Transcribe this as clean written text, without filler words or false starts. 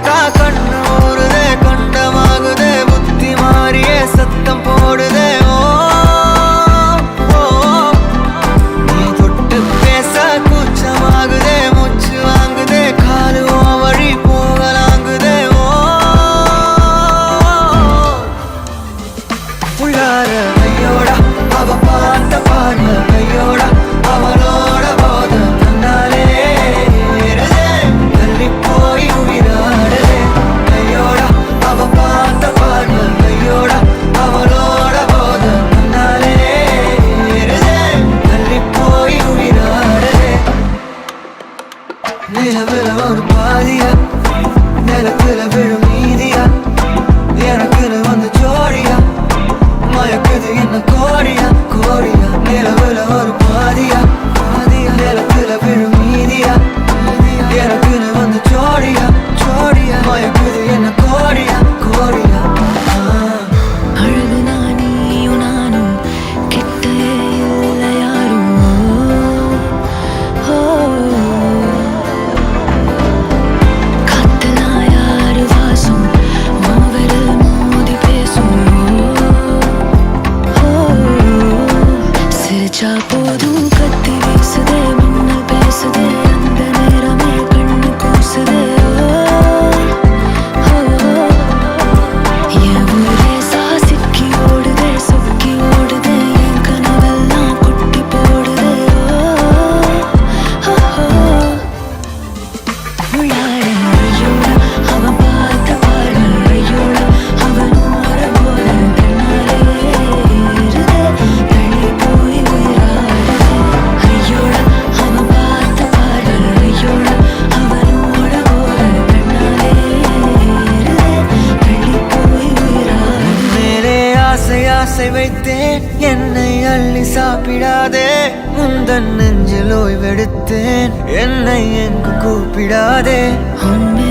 பார்த்தா கண்ணு ஊறுதே கண்டமாகுதே புத்தி மாறியே சத்தம் போடுதே ஓ ஓ நீ தொட்டு பேச கூச்சமாகுதே மூச்சு வாங்குதே காலு வழி போகலாங்குதே ஓ உள்ளார ஐயோடா அவ பார்த்த பார்வை ஐயோடா அவளோட போத கண்ணாலே தள்ளி போய் உயிராடுதே ஐயோடா அவ பார்த்த பார்வை ஐயோடா அவளோட போத கண்ணாலே தள்ளி போய் உயிராடுதே நிலவுல ஒரு பாதியா நிலத்துல விழும் மீதியா எனக்குன்னு வந்து ஜோடியா மயக்குது என்ன கோடியா கோடியா நிலவுல ஒரு பாதியா பாதியா நிலத்துல விழும் மீதியா எனக்குன்னு வந்து ஜோடியா ஜோடியா மயக்குது என்ன கோடியா கோடியா அழகு நானியும் நானும் கிட்டே இல்லை யாரும் காத்தெல்லாம் யாரு வாசம் மாவரில் மோதி பேசும் சிரிச்சா போதும் கத்தி வீசுதே மின்னல் பேசுதே அந்த நேரமே கண்ணு கூசுதே என் ஊரே சாசிக்கி ஓடுதே சொக்கி ஓடுதே என் கனவெல்லாம் குட்டி போடுதே உள்ளார ஐயோடா அவன் பார்த்த பார்வை ஐயோடா அவனோட போல கண்ணாலே ஏறுதே தள்ளி போய் உயிராடுதே ஐயோடா அவன் பார்த்த பார்வை ஐயோடா அவனோட போல கண்ணாலே ஏறுதே தள்ளி போய் உயிராடுதே மேலே ஆசை ஆசை வைத்தேன் என்னை அள்ளி சாப்பிடாதே முந்தன் நெஞ்சில் ஓய்வெடுத்தேன் என்னை எங்கு கூப்பிடாதே உன்னை